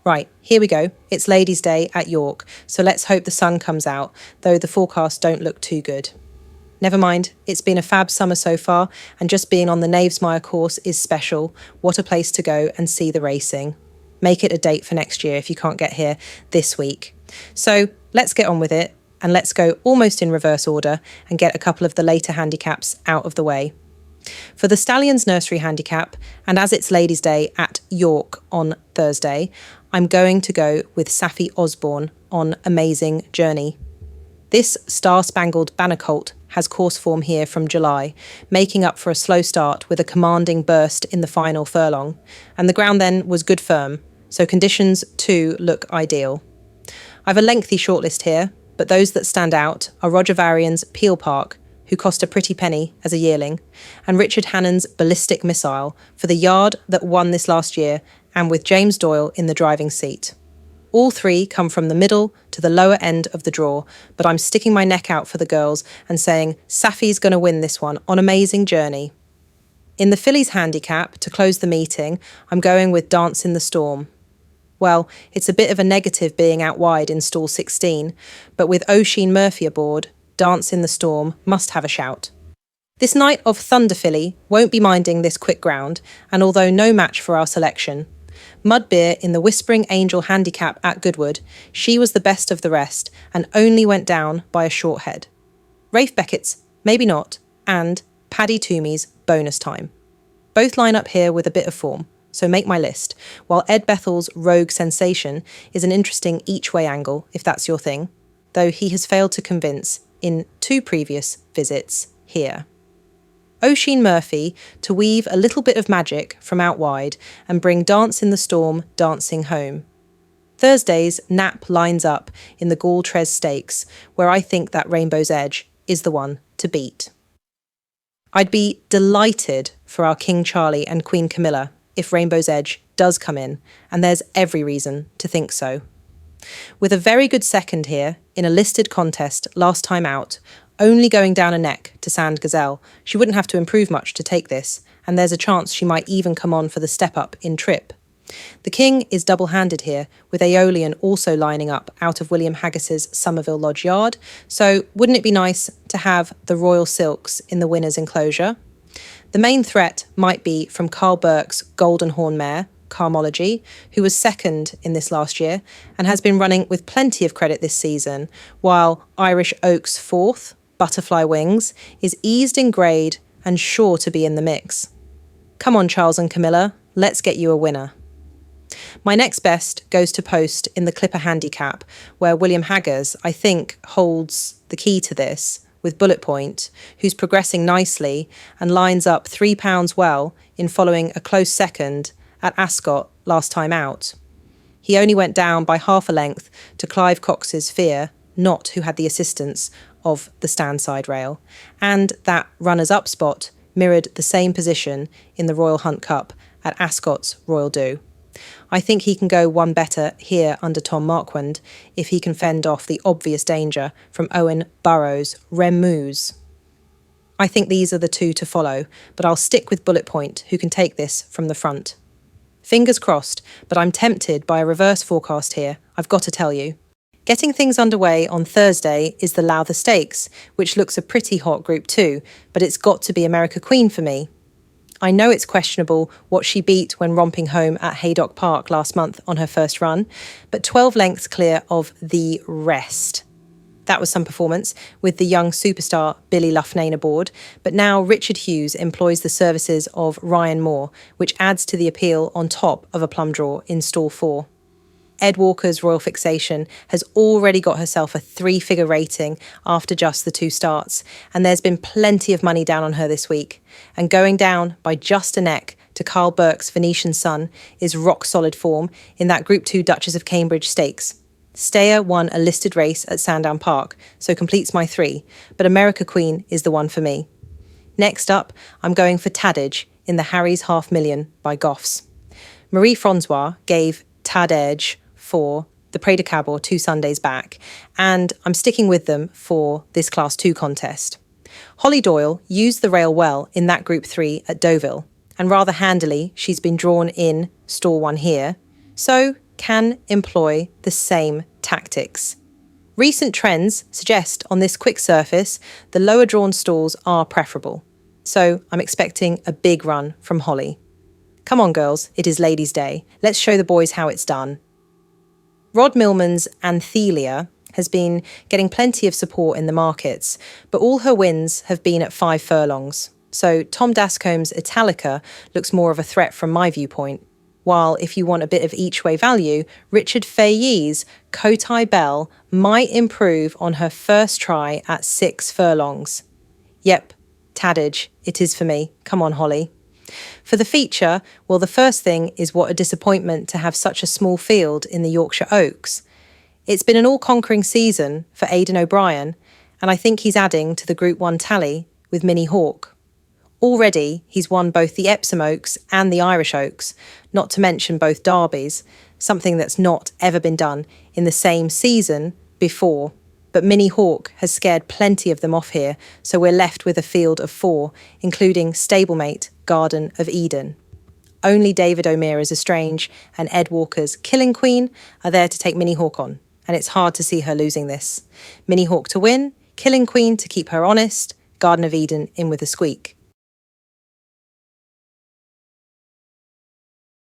Right, here we go. It's Ladies' Day at York, so let's hope the sun comes out, though the forecasts don't look too good. Never mind, it's been a fab summer so far, and just being on the Knavesmire course is special. What a place to go and see the racing. Make it a date for next year if you can't get here this week. So let's get on with it, and let's go almost in reverse order and get a couple of the later handicaps out of the way. For the Stallions Nursery Handicap, and as it's Ladies' Day at York on Thursday, I'm going to go with Saffie Osborne on Amazing Journey. This star-spangled banner colt has course form here from July, making up for a slow start with a commanding burst in the final furlong, and the ground then was good firm, so conditions too look ideal. I've a lengthy shortlist here, but those that stand out are Roger Varian's Peel Park, who cost a pretty penny as a yearling, and Richard Hannon's Ballistic Missile for the yard that won this last year, and with James Doyle in the driving seat. All three come from the middle to the lower end of the draw, but I'm sticking my neck out for the girls and saying Saffie's going to win this one on Amazing Journey. In the Fillies Handicap, to close the meeting, I'm going with Dance in the Storm. Well, it's a bit of a negative being out wide in stall 16, but with Oisin Murphy aboard, Dance in the Storm must have a shout. This night of Thunder Filly won't be minding this quick ground, and although no match for our selection, Mudbeer in the Whispering Angel Handicap at Goodwood, she was the best of the rest and only went down by a short head. Rafe Beckett's Maybe Not and Paddy Toomey's Bonus Time. Both line up here with a bit of form, so make my list, while Ed Bethel's Rogue Sensation is an interesting each-way angle, if that's your thing, though he has failed to convince in 2 previous visits here. Oisin Murphy to weave a little bit of magic from out wide and bring Dance in the Storm dancing home. Thursday's Nap lines up in the Galtres Stakes, where I think that Rainbow's Edge is the one to beat. I'd be delighted for our King Charlie and Queen Camilla if Rainbow's Edge does come in, and there's every reason to think so. With a very good second here, in a listed contest last time out, only going down a neck to Sand Gazelle, she wouldn't have to improve much to take this, and there's a chance she might even come on for the step-up in trip. The King is double-handed here, with Aeolian also lining up out of William Haggis's Somerville Lodge Yard, so wouldn't it be nice to have the Royal Silks in the winner's enclosure? The main threat might be from Carl Burke's Golden Horn mare, Carmology, who was second in this last year and has been running with plenty of credit this season, while Irish Oak's fourth, Butterfly Wings, is eased in grade and sure to be in the mix. Come on, Charles and Camilla, let's get you a winner. My next best goes to post in the Clipper Handicap, where William Haggis, I think, holds the key to this, with Bullet Point, who's progressing nicely and lines up £3 well in following a close second at Ascot last time out. He only went down by half a length to Clive Cox's Fear, not who had the assistance of the stand side rail, and that runners-up spot mirrored the same position in the Royal Hunt Cup at Ascot's Royal Do. I think he can go one better here under Tom Marquand if he can fend off the obvious danger from Owen Burrows' Remouse. I think these are the two to follow, but I'll stick with Bullet Point, who can take this from the front. Fingers crossed, but I'm tempted by a reverse forecast here, I've got to tell you. Getting things underway on Thursday is the Lowther Stakes, which looks a pretty hot Group 2, but it's got to be America Queen for me. I know it's questionable what she beat when romping home at Haydock Park last month on her first run, but 12 lengths clear of the rest. That was some performance, with the young superstar Billy Loughnane aboard, but now Richard Hughes employs the services of Ryan Moore, which adds to the appeal on top of a plum draw in stall 4. Ed Walker's Royal Fixation has already got herself a 3-figure rating after just the 2 starts, and there's been plenty of money down on her this week. And going down by just a neck to Carl Burke's Venetian Sun is rock-solid form in that Group 2 Duchess of Cambridge Stakes. Stayer won a listed race at Sandown Park, so completes my 3, but America Queen is the one for me. Next up, I'm going for Tadage in the Harry's $500,000 by Goffs. Marie Francois gave Tadage for the Prix de Cabot 2 Sundays back, and I'm sticking with them for this Class 2 contest. Holly Doyle used the rail well in that Group 3 at Deauville, and rather handily she's been drawn in stall 1 here, so can employ the same tactics. Recent trends suggest on this quick surface, the lower drawn stalls are preferable. So I'm expecting a big run from Holly. Come on, girls, it is Ladies' Day. Let's show the boys how it's done. Rod Millman's Anthelia has been getting plenty of support in the markets, but all her wins have been at 5 furlongs. So Tom Dascombe's Italica looks more of a threat from my viewpoint. While if you want a bit of each-way value, Richard Fayet's Cotai Bell might improve on her first try at 6 furlongs. Yep, Taddage, it is for me. Come on, Holly. For the feature, well, the first thing is what a disappointment to have such a small field in the Yorkshire Oaks. It's been an all-conquering season for Aidan O'Brien, and I think he's adding to the Group 1 tally with Minnie Hawk. Already, he's won both the Epsom Oaks and the Irish Oaks, not to mention both derbies, something that's not ever been done in the same season before. But Minnie Hawk has scared plenty of them off here, so we're left with a field of 4, including stablemate Garden of Eden. Only David O'Meara's Estrange and Ed Walker's Killing Queen are there to take Minnie Hawk on, and it's hard to see her losing this. Minnie Hawk to win, Killing Queen to keep her honest, Garden of Eden in with a squeak.